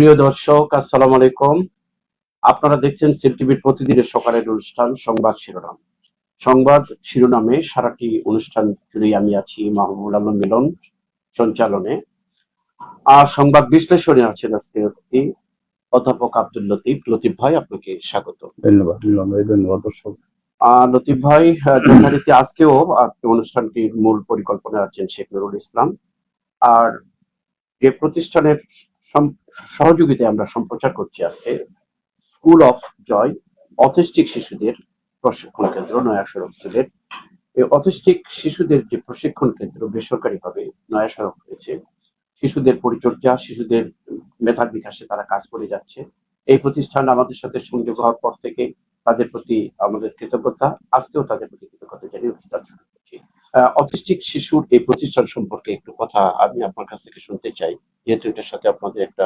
প্রিয় দর্শক, আসসালামু আলাইকুম। আপনারা দেখছেন সিল টিভির প্রতিদিনের সকালের অনুষ্ঠান সংবাদ শিরোনাম। সংবাদ শিরোনামে সারাটি অনুষ্ঠান জুড়ে আমি আছি মাহমুদুল আলম মিলন সঞ্চালনে। আর সংবাদ বিশ্লেষণে আছেন আজকে অধ্যাপক আব্দুল লতিফ। লতিফ ভাই, আপনাকে স্বাগত। ধন্যবাদ মিলন ভাই, ধন্যবাদ দর্শক। লতিফ ভাই, যথারীতি আজকে অনুষ্ঠানটির মূল পরিকল্পনা আছেন শেখ নুরুল ইসলাম। আর যে প্রতিষ্ঠানের সহযোগিতায় আমরা সম্প্রচার করছি আজকে, স্কুল অফ জয় অটিস্টিক শিশুদের প্রশিক্ষণ কেন্দ্র, নয়া সড়ক সিলেট। এই অটিস্টিক শিশুদের যে প্রশিক্ষণ কেন্দ্র বেসরকারিভাবে নয়া সড়ক হয়েছে, শিশুদের পরিচর্যা, শিশুদের মেধার বিকাশে তারা কাজ করে যাচ্ছে। এই প্রতিষ্ঠান আমাদের সাথে সংযোগ হওয়ার পর থেকে তাদের প্রতি আমাদের কৃতজ্ঞতা, আজকেও তাদের প্রতি কৃতজ্ঞতা জানিয়ে অনুষ্ঠান শুরু করছি। অটিস্টিক শিশুর এই প্রতিষ্ঠান সম্পর্কে একটু কথা আমি আপনার কাছ থেকে শুনতে চাই, যেহেতু এটার সাথে আপনাদের একটা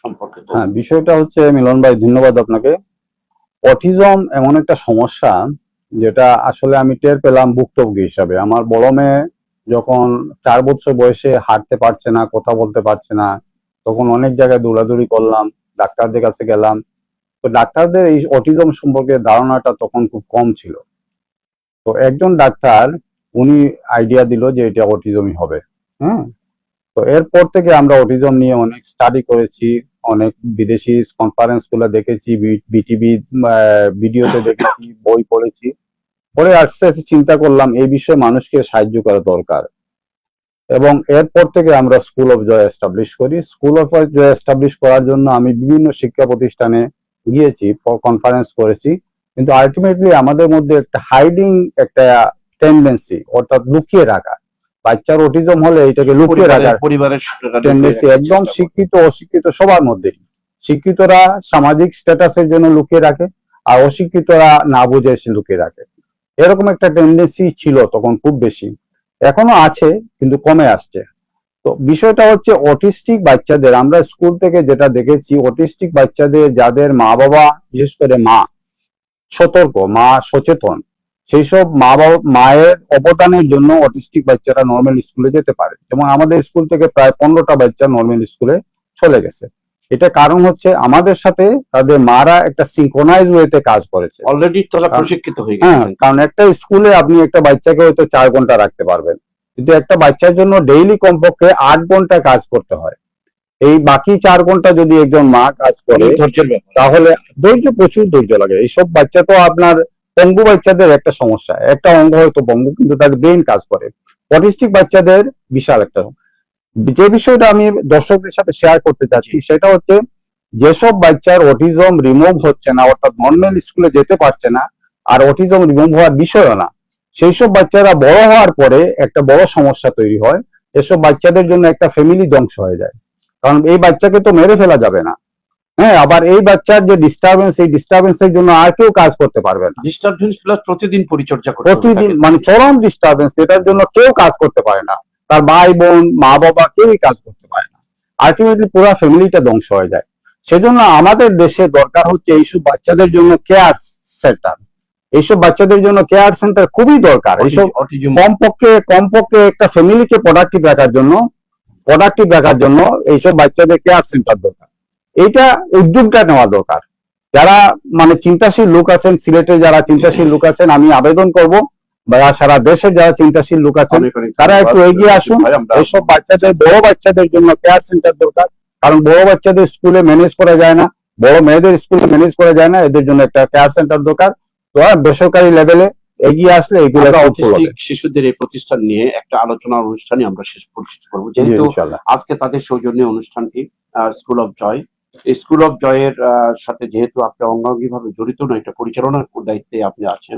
সম্পর্ক। হ্যাঁ, বিষয়টা হচ্ছে মিলন ভাই, ধন্যবাদ আপনাকে। অটিজম এমন একটা সমস্যা যেটা আসলে আমি টের পেলাম ভুক্তভোগী হিসাবে। আমার বড় মেয়ে যখন 4 বছর বয়সে হাঁটতে পারছে না, কথা বলতে পারছে না, তখন অনেক জায়গায় দৌড়াদৌড়ি করলাম, ডাক্তারদের কাছে গেলাম। তো ডাক্তারদের এই অটিজম সম্পর্কে ধারণাটা তখন খুব কম ছিল। তো একজন ডাক্তার উনি আইডিয়া দিল যে এটা অটিজমই হবে। হ্যাঁ, তো এরপর থেকে আমরা অটিজম নিয়ে অনেক স্টাডি করেছি, অনেক বিদেশি কনফারেন্স গুলো দেখেছি, বিটিভি ভিডিওতে দেখেছি, বই পড়েছি। পরে আস্তে আস্তে চিন্তা করলাম এই বিষয়ে মানুষকে সাহায্য করা দরকার, এবং এরপর থেকে আমরা স্কুল অফ জয় এস্টাবলিশ করি। স্কুল অফ জয় এস্টাবলিশ করার জন্য আমি বিভিন্ন শিক্ষা প্রতিষ্ঠানে গিয়েছি, কনফারেন্স করেছি, কিন্তু আলটিমেটলি আমাদের মধ্যে একটা হাইডিং একটা টেন্ডেন্সি, অর্থাৎ লুকিয়ে রাখা। বাচ্চার অটিজম হলে এটাকে লুকিয়ে রাখার পরিবারের টেন্ডেন্সি একদম শিক্ষিত অশিক্ষিত সবার মধ্যেই। শিক্ষিতরা সামাজিক স্ট্যাটাসের জন্য লুকিয়ে রাখে, আর অশিক্ষিতরা না বুঝে এসে লুকিয়ে রাখে। এরকম একটা টেন্ডেন্সি ছিল তখন, খুব বেশি, এখনো আছে কিন্তু কমে আসছে। তো বিষয়টা হচ্ছে অটিস্টিক বাচ্চাদের আমরা স্কুল থেকে যেটা দেখেছি, অটিস্টিক বাচ্চাদের যাদের মা বাবা, বিশেষ করে মা সতর্ক, মা সচেতন, সেই সব মায়ের অবদানের জন্য অটিস্টিক বাচ্চারা নর্মাল স্কুলে যেতে পারে। যেমন আমাদের স্কুল থেকে প্রায় 15টা বাচ্চা নর্মাল স্কুলে চলে গেছে। এটা কারণ হচ্ছে আমাদের সাথে তাদের মারা একটা সিনক্রোনাইজ ওয়েতে কাজ করেছে, অলরেডি তারা প্রশিক্ষিত হয়ে গেছে। হ্যাঁ, কারণ একটা স্কুলে আপনি একটা বাচ্চাকে হয়তো 4 ঘন্টা রাখতে পারবেন, কিন্তু একটা বাচ্চার জন্য ডেইলি কমপক্ষে 8 ঘন্টা কাজ করতে হয়। এই বাকি 4 ঘন্টা যদি একজন মা কাজ করে, তাহলে প্রচুর ধৈর্য লাগে। এইসব বাচ্চা তো আপনার পঙ্গু বাচ্চাদের একটা সমস্যা, একটা অঙ্গ হয়তো পঙ্গু কিন্তু তাদের ব্রেন কাজ করে। অটিস্টিক বাচ্চাদের বিশাল একটা, যে বিষয়টা আমি দর্শকদের সাথে শেয়ার করতে চাচ্ছি সেটা হচ্ছে, যেসব বাচ্চার অটিজম রিমুভ হচ্ছে না, অর্থাৎ নর্মাল স্কুলে যেতে পারছে না, আর অটিজম রিমুভ হওয়ার বিষয়ও না, সেই সব বাচ্চারা বড় হওয়ার পরে একটা বড় সমস্যা তৈরি হয়। এসব বাচ্চাদের জন্য একটা ফ্যামিলি ধ্বংস হয়ে যায়, কারণ এই বাচ্চাকে তো মেরে ফেলা যাবে না। হ্যাঁ, আবার এই বাচ্চার যে ডিস্টারবেন্স, এই ডিস্টারবেন্সের জন্য আর কেউ কাজ করতে পারবে না। ডিস্টারবেন্স প্লাস প্রতিদিন পরিচর্যা করতে, প্রতিদিন মানে চরম ডিস্টারবেন্স, এটার জন্য কেউ কাজ করতে পারে না, তার ভাই বোন মা বাবা কেউই কাজ করতে পারে না। আলটিমেটলি পুরো ফ্যামিলিটা ধ্বংস হয়ে যায়। সেজন্য আমাদের দেশে দরকার হচ্ছে এইসব বাচ্চাদের জন্য কেয়ার সেন্টার। এইসব বাচ্চাদের জন্য কেয়ার সেন্টার খুবই দরকার। এইসব কমপক্ষে একটা ফ্যামিলিকে প্রোডাক্টিভ রাখার জন্য এইসব বাচ্চাদের কেয়ার সেন্টার দরকার। এইটা উদ্যোগটা নেওয়া দরকার। যারা মানে চিন্তাশীল লোক আছেন, সিলেটে যারা চিন্তাশীল লোক আছেন, আমি আবেদন করব, বা সারা দেশে যারা চিন্তাশীল লোক আছেন তারা একটু এগিয়ে আসুন। এইসব বাচ্চাদের, বড় বাচ্চাদের জন্য কেয়ার সেন্টার দরকার, কারণ বড় বাচ্চাদের স্কুলে ম্যানেজ করা যায় না, বড় মেয়েদের স্কুলে ম্যানেজ করা যায় না, এদের জন্য একটা কেয়ার সেন্টার দরকার। তো বেসরকারি লেভেলে এগিয়ে আসলে এগুলো শিশুদের এই প্রতিষ্ঠান নিয়ে একটা আলোচনা অনুষ্ঠানে আমরা শেষ করবো, যেহেতু আজকে তাদের সৌজন্যে অনুষ্ঠানটি স্কুল অফ জয়। এই স্কুল অফ জয়ের সাথে যেহেতু আপনি অঙ্গাঙ্গিভাবে জড়িত নয়, এটা পরিচালনার দায়িত্বে আপনি আছেন,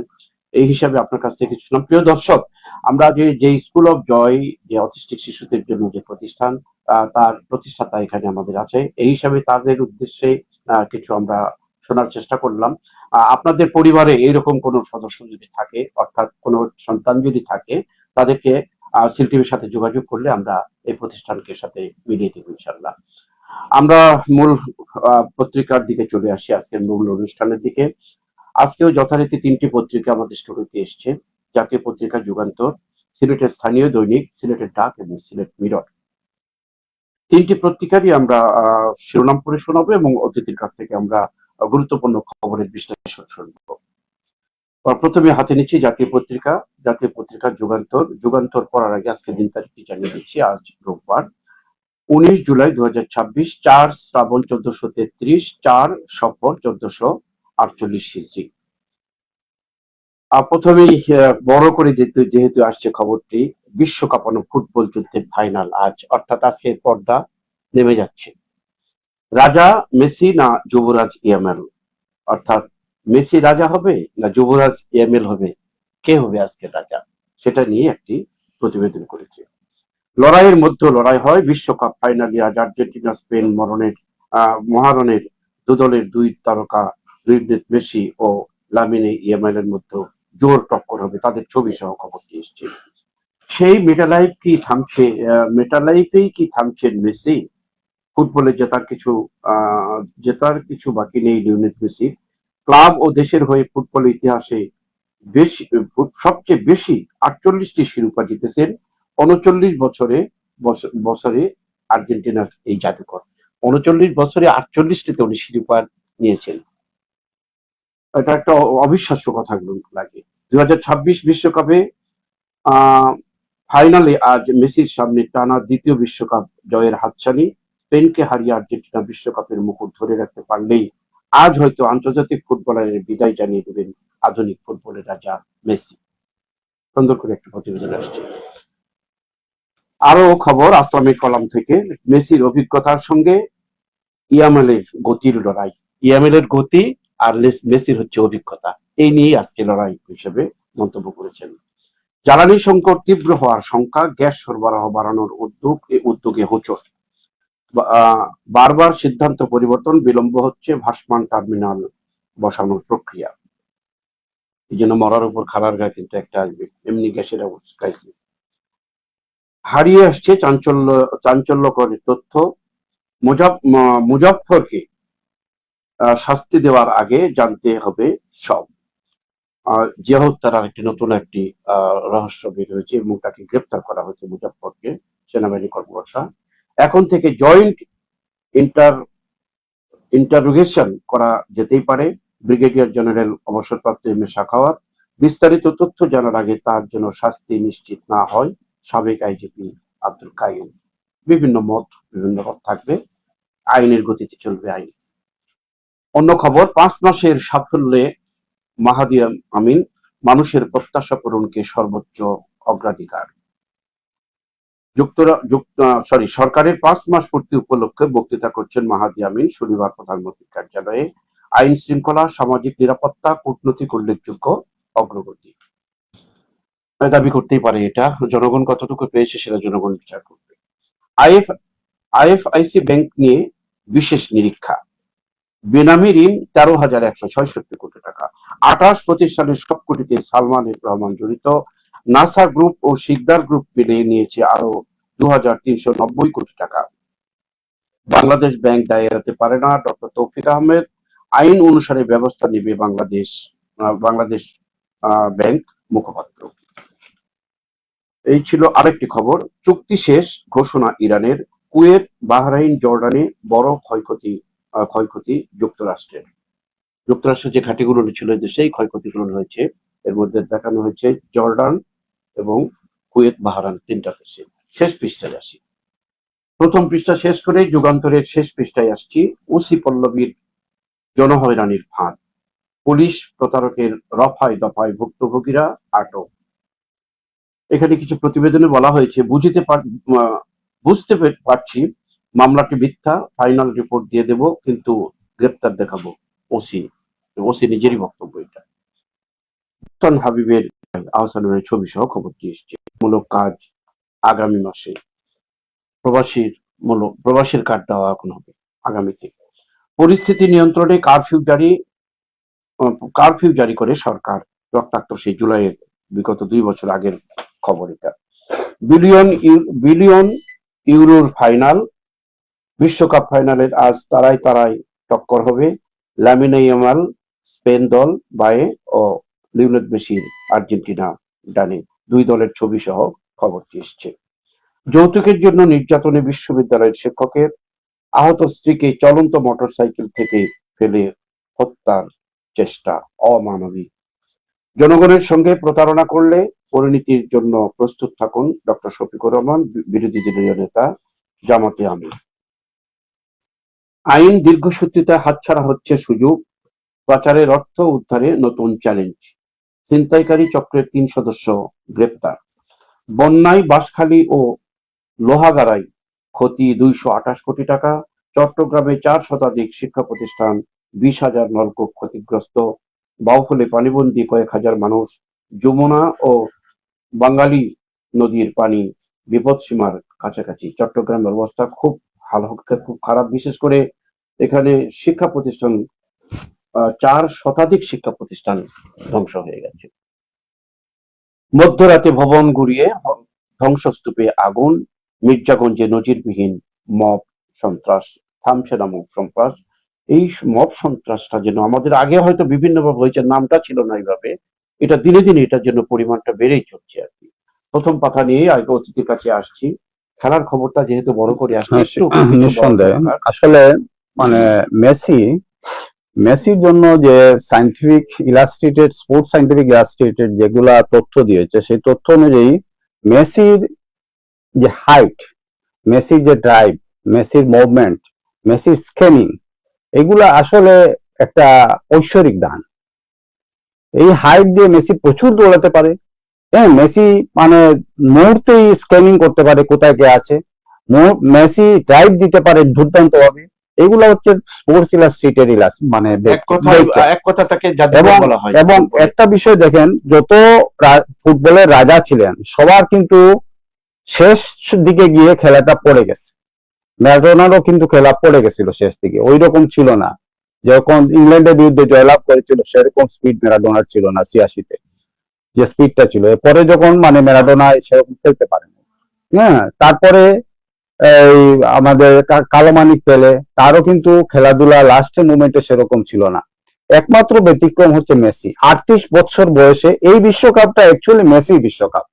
এই হিসাবে আপনার কাছ থেকে শুনলাম। প্রিয় দর্শক, আমরা যে স্কুল অফ জয়, যে অটিস্টিক শিশুদের জন্য যে প্রতিষ্ঠান, তার প্রতিষ্ঠাতা এখানে আমাদের আছে, এই হিসাবে তাদের উদ্দেশ্যে কিছু আমরা শোনার চেষ্টা করলাম। আপনাদের পরিবারে এইরকম কোন সদস্য যদি থাকে, অর্থাৎ কোন সন্তান যদি থাকে, তাদেরকে সিল টিভির সাথে যোগাযোগ করলে আমরা এই প্রতিষ্ঠানকে সাথে মিলিয়ে দেব ইনশাল্লাহ। আমরা মূল পত্রিকার দিকে চলে আসি, আজকের মূল অনুষ্ঠানের দিকে। আজকেও যথারীতি 3টি পত্রিকা আমাদের স্টুডিওতে এসছে। জাতীয় পত্রিকা যুগান্তর, সিলেটের স্থানীয় দৈনিক সিলেটের ডাক এবং সিলেট মিরর। তিনটি পত্রিকারই আমরা শিরোনাম পড়ে শোনাবো এবং অতিথির কাছ থেকে আমরা গুরুত্বপূর্ণ খবরের বিশ্লেষণ শুনবো। প্রথমে হাতে নিচ্ছি জাতীয় পত্রিকা। জাতীয় পত্রিকার যুগান্তর পড়ার আগে আজকে দিন তারিখটি জানিয়ে দিচ্ছি। আজ রোববার 19 জুলাই 2026, 4 শ্রাবণ 1433, 4 সফর 1448 হিজরি। প্রথমেই বড় করে যেহেতু আসছে খবরটি, বিশ্বকাপানো ফুটবল যুদ্ধের ফাইনাল আজ, অর্থাৎ আজকের পর্দা নেমে যাচ্ছে। রাজা মেসি না যুবরাজ ইয়ামাল, অর্থাৎ মেসি রাজা হবে না যুবরাজ ইয়ামাল হবে, কে হবে আজকের রাজা, সেটা নিয়ে একটি প্রতিবেদন করেছে। লড়াইয়ের মধ্যে লড়াই হয় বিশ্বকাপ ফাইনালে আজ আর্জেন্টিনা স্পেন মহারণের দলের দুই তারকা লিওনেল মেসি ও লামিনে ইয়ামালের মধ্যে জোর টক্কর হবে, তাদের ছবি সহ খবরটি এসছে। সেই মেটালাইফেই কি থামছেন মেসি? ফুটবলে জেতার কিছু বাকি নেই লিওনেল মেসি। ক্লাব ও দেশের হয়ে ফুটবল ইতিহাসে সবচেয়ে বেশি 48টি শিরোপা জিতেছেন 39 বছরে আর্জেন্টিনার এই জাদুকর। 39 বছরে 48টিতে উনি শিরোপা নিয়েছেন। এটা একটা অবিশ্বাস্য কথাগুলো লাগে। 2026 বিশ্বকাপে ফাইনালে আজ মেসির সামনে টানা দ্বিতীয় বিশ্বকাপ জয়ের হাতছানি। স্পেনকে হারিয়ে আর্জেন্টিনা বিশ্বকাপের মুকুট ধরে রাখতে পারলেই আজ হয়তো আন্তর্জাতিক ফুটবলারের বিদায় জানিয়ে দেবেন আধুনিক ফুটবলের রাজা মেসি। সুন্দর করে একটা প্রতিবেদন আসছে। আরো খবর আসলামের কলাম থেকে, মেসির অভিজ্ঞতার সঙ্গে ইয়ামালের গতির লড়াই। ইয়ামালের গতি আর মেসির হচ্ছে অভিজ্ঞতা, এই নিয়ে আজকে লড়াই হিসেবে মন্তব্য করেছেন। জ্বালানি সংকট তীব্র হওয়ার শঙ্কা, গ্যাস সরবরাহ বাড়ানোর উদ্যোগে হোঁচট। বারবার সিদ্ধান্ত পরিবর্তন, বিলম্ব হচ্ছে ভাসমান টার্মিনাল বসানোর প্রক্রিয়া। এই জন্য মরার উপর খাড়ার গায়ে কিন্তু একটা আসবে, এমনি গ্যাসের ক্রাইসিস। হারিয়ে আসছে চাঞ্চল্যকর তথ্য। মুজাফফরকে শাস্তি দেওয়ার আগে জানতে হবে সব। জিয়া হত্যার আরেকটি নতুন একটি রহস্য বের হয়েছে এবং তাকে গ্রেপ্তার করা হয়েছে মুজাফফরকে, সেনাবাহিনী কর্মকর্তা। এখন থেকে জয়েন্ট ইন্টারোগেশন করা যেতেই পারে। ব্রিগেডিয়ার জেনারেল অবসরপ্রাপ্ত এম এ সাখাওয়াত। বিস্তারিত তথ্য জানার আগে তার জন্য শাস্তি নিশ্চিত না হয়, সাবেক আইজিপি আব্দুল কাইয়ুম। বিভিন্ন মত থাকবে, আইনের গতিতে চলবে আইন। অন্য খবর, 5 মাসের সাফল্যে মাহাদি আমিন, মানুষের প্রত্যাশা পূরণকে সর্বোচ্চ অগ্রাধিকার। সরকারের 5 মাস পূর্তি উপলক্ষে বক্তৃতা করছেন মাহাদি আমিন শনিবার প্রধানমন্ত্রীর কার্যালয়ে। আইন শৃঙ্খলা, সামাজিক নিরাপত্তা, কূটনৈতিক উল্লেখযোগ্য অগ্রগতি। দাবি করতেই পারে, এটা জনগণ কতটুকু পেয়েছে সেটা জনগণ বিচার করবে। আইএফআইসি ব্যাংক নিয়ে বিশেষ নিরীক্ষা। বেনামি ঋণ 13,166 কোটি টাকা। 28 প্রতিষ্ঠানের সবকটিতে সালমান রহমান জড়িত। নাসা গ্রুপ ও শিকদার গ্রুপ মিলিয়ে নিয়েছে আরো 2,390 কোটি টাকা। বাংলাদেশ ব্যাংক দায় এড়াতে পারে না, ডক্টর তৌফিক আহমেদ। আইন অনুসারে ব্যবস্থা নেবে বাংলাদেশ ব্যাংক মুখপাত্র। এই ছিল আরেকটি খবর। চুক্তি শেষ ঘোষণা ইরানের। কুয়েত, বাহরাইন, জর্ডানে বড় ক্ষয়ক্ষতি যুক্তরাষ্ট্রের যে ঘাঁটিগুলো ছিল সেই ক্ষয়ক্ষতিগুলো হয়েছে। এর মধ্যে দেখানো হয়েছে জর্ডান এবং কুয়েত, বাহরাইন, 3টা দেশে। শেষ পৃষ্ঠায় আসি। প্রথম পৃষ্ঠা শেষ করে যুগান্তরের শেষ পৃষ্ঠায় আসছি। ওসি পল্লবীর জনহয়রানির ফাঁদ, পুলিশ প্রতারকের রফায় দফায় ভুক্তভোগীরা আটক। এখানে কিছু প্রতিবেদনে বলা হয়েছে, বুঝতে পারছি মামলাটি মিথ্যা, ফাইনাল রিপোর্ট দিয়ে দেব, কিন্তু গ্রেপ্তার দেখাবো। ওসি নিজেরই বক্তব্য এটা। হাবিবের আহসানের ছবি সহ খবরটি এসছে। মূলক কাজ আগামী মাসে। প্রবাসীর কার্ড দেওয়া এখন হবে আগামীতে। পরিস্থিতি নিয়ন্ত্রণে কারফিউ জারি করে সরকার। রক্তাক্ত সেই জুলাইয়ের বিগত 2 বছর আগের খবর এটা। বিলিয়ন ইউরোর ফাইনাল। বিশ্বকাপ ফাইনালের আজ তারাই টক্কর হবে। লামিনে ইয়ামাল স্পেন দল বায়ে ও লিওনেল মেসির আর্জেন্টিনা ডানে। 2 দলের ছবি সহ খবরটি এসছে। যৌতুকের জন্য নির্যাতনে বিশ্ববিদ্যালয়ের শিক্ষকের আহত স্ত্রীকে চলন্ত মোটরসাইকেল থেকে ফেলে হত্যার চেষ্টা অমানবিক। জনগণের সঙ্গে প্রতারণা করলে পরিণতির জন্য প্রস্তুত থাকুন, ডক্টর শফিকুর রহমান, বিরোধী দলীয় নেতা, জামাতে আমির। আইন দীর্ঘসূত্রিতে হাতছাড়া হচ্ছে সুযোগ, পাচারের অর্থ উদ্ধারে নতুন চ্যালেঞ্জ। ছিনতাইকারী চক্রের 3 সদস্য গ্রেপ্তার। বন্যায় বাঁশখালী ও লোহাগাড়ায় ক্ষতি 228 কোটি টাকা। চট্টগ্রামে 4 শতাধিক শিক্ষা প্রতিষ্ঠান, 20,000 নলকূপ ক্ষতিগ্রস্ত। বাউফলে পানিবন্দী কয়েক হাজার মানুষ। যমুনা ও বাঙ্গালী নদীর পানি বিপদসীমার কাছাকাছি। চট্টগ্রামের অবস্থা খুব খারাপ, বিশেষ করে এখানে শিক্ষা প্রতিষ্ঠান 4 শতাধিক শিক্ষা প্রতিষ্ঠান ধ্বংস হয়ে গেছে। মধ্যরাতে ভবন গুড়িয়ে ধ্বংসস্তূপে আগুন। মির্জাগঞ্জে নজিরবিহীন মব সন্ত্রাস, থামছে না মব সন্ত্রাস। এই মব সন্ত্রাসটা যেন আমাদের আগে হয়তো বিভিন্নভাবে হয়েছে, নামটা ছিল না এইভাবে, এটা দিনে দিনে এটার জন্য পরিমাণটা বেড়েই চলছে আর কি। প্রথম কথা নিয়ে আগে অতিথির কাছে আসছি, খেলার খবরটা যেহেতু বড় করে আসছে নিঃসন্দেহে আসলে মানে মেসির জন্য যে scientific illustrated, sports scientific illustrated যেগুলা তথ্য দিয়েছে, সেই তথ্য অনুযায়ী মেসির যে হাইট, মেসির যে ড্রাইভ, মেসির মুভমেন্ট, মেসির স্কেলিং, এগুলা আসলে একটা ঐশ্বরিক দান। এই হাইট দিয়ে মেসি প্রচুর দৌড়াতে পারে। হ্যাঁ, মেসি মানে মুহূর্তেই স্ক্যানিং করতে পারে কোথায় কে আছে। মেসি ড্রাইভ দিতে পারে দুর্দান্ত ভাবে। এগুলো হচ্ছে স্পোর্টস ইলাস্ট্রেটেড মানে এক কথা তাকে বলা হয়। এবং একটা বিষয় দেখেন, যত ফুটবলের রাজা ছিলেন সবার কিন্তু শেষ দিকে গিয়ে খেলাটা পড়ে গেছে। ম্যারাডোনারও কিন্তু খেলা পড়ে গেছিল শেষ দিকে, ওই রকম ছিল না। যখন ইংল্যান্ডের বিরুদ্ধে জয়লাভ করেছিল সেরকম স্পিড ম্যারাডোনার ছিল না 86-তে, যে স্পিডটা ছিল। এরপরে যখন মানে ম্যারাডোনা সেরকম খেলতে পারেন। হ্যাঁ, তারপরে এই আমাদের কালোমানিক পেলে, তারও কিন্তু খেলাধুলা লাস্টের মুমেন্টে সেরকম ছিল না। একমাত্র ব্যতিক্রম হচ্ছে মেসি। 38 বছর বয়সে এই বিশ্বকাপটা অ্যাকচুয়ালি মেসির বিশ্বকাপ।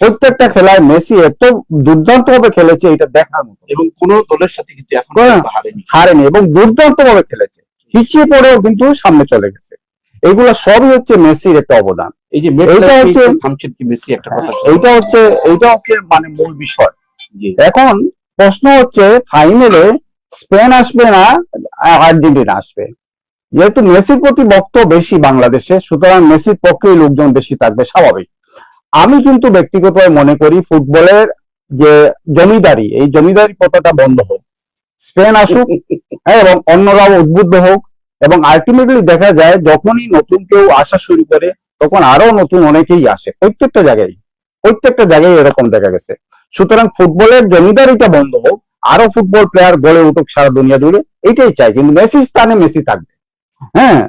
প্রত্যেকটা খেলায় মেসি এত দুর্দান্ত ভাবে খেলেছে, এটা দেখার মতো। এবং কোন দলের সাথে কিন্তু এখন হারেনি এবং দুর্দান্ত ভাবে খেলেছে। পিছিয়ে পড়েও কিন্তু সামনে চলে গেছে। এইগুলা সবই হচ্ছে মেসির একটা অবদান। এই যে এইটা হচ্ছে মানে মূল বিষয়। এখন প্রশ্ন হচ্ছে ফাইনালে স্পেন আসবে না আর্জেন্টিনা আসবে। যেহেতু মেসির প্রতি ভক্ত বেশি বাংলাদেশে, সুতরাং মেসির পক্ষেই লোকজন বেশি থাকবে, স্বাভাবিক। আমি কিন্তু ব্যক্তিগতভাবে মনে করি ফুটবলের যে জমিদারি, এই জমিদারি প্রথাটা বন্ধ হোক, স্পেন আসুক এবং অন্যরাও উদ্বুদ্ধ হোক। এবং আলটিমেটলি দেখা যায় যখনই নতুন কেউ আসা শুরু করে তখন আরো নতুন অনেকেই আসে। প্রত্যেকটা জায়গায় এরকম দেখা গেছে। সুতরাং ফুটবলের জমিদারিটা বন্ধ হোক, আরো ফুটবল প্লেয়ার গড়ে উঠুক সারা দুনিয়া জুড়ে, এইটাই চাই। কিন্তু মেসির স্থানে মেসি থাকবে। হ্যাঁ,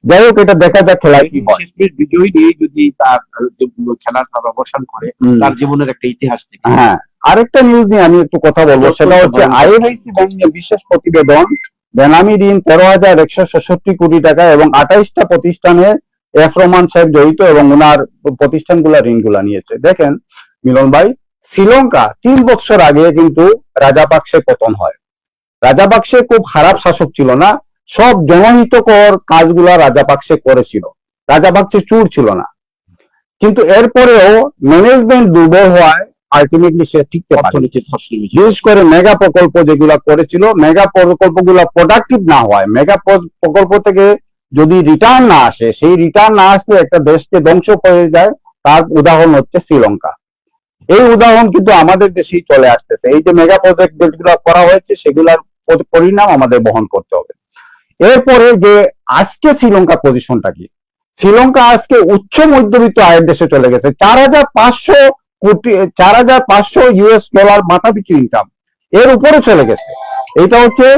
যাই হোক, এটা দেখা যাক খেলায় কি হয়। বিজয়ী নিয়ে যদি তার খেলার অবসান করে, তার জীবনের একটা ইতিহাস থেকে। হ্যাঁ, আরেকটা নিউজ নিয়ে আমি একটু কথা বলবো, সেটা হচ্ছে আইএফআইসি ব্যাংকের বিশেষ প্রতিবেদন। বেনামি ঋণ 13,166 কোটি টাকা এবং 28টা প্রতিষ্ঠানে এফ রহমান সাহেব জড়িত এবং ওনার প্রতিষ্ঠানগুলা ঋণগুলা নিয়েছে। দেখেন মিলন ভাই, শ্রীলঙ্কা 3 বছর আগে কিন্তু রাজাপাকসে পতন হয়। রাজাপাকসে খুব খারাপ শাসক ছিল না, সব জনহিতকর কাজগুলা রাজাপাকসে করেছিল। রাজাপাকসে চুর ছিল না, কিন্তু এরপরেও ম্যানেজমেন্ট দুর্বল হওয়ায় আলটিমেটলি সে টিকতে পারেনি। বিশেষ করে মেগা প্রকল্প যেগুলা করেছিল, মেগা প্রকল্পগুলো প্রোডাক্টিভ না হয়, মেগা প্রকল্প থেকে যদি রিটার্ন না আসে, সেই রিটার্ন না আসলে একটা দেশকে ধ্বংস হয়ে যায়। তার উদাহরণ হচ্ছে শ্রীলঙ্কা। এই উদাহরণ কিন্তু আমাদের দেশেই চলে আসতেছে। এই যে মেগা প্রজেক্ট যেগুলো করা হয়েছে সেগুলোর পরিণাম আমাদের বহন করতে হবে। এরপরে যে আজকে শ্রীলঙ্কার পজিশনটা কি, শ্রীলঙ্কা আজকে উচ্চ মধ্যবিত্ত আয়ের দেশে চলে গেছে। 4,500 ইউএস ডলার মাথাপিছু ইনকাম, এর উপরে চলে গেছে। এটা হচ্ছে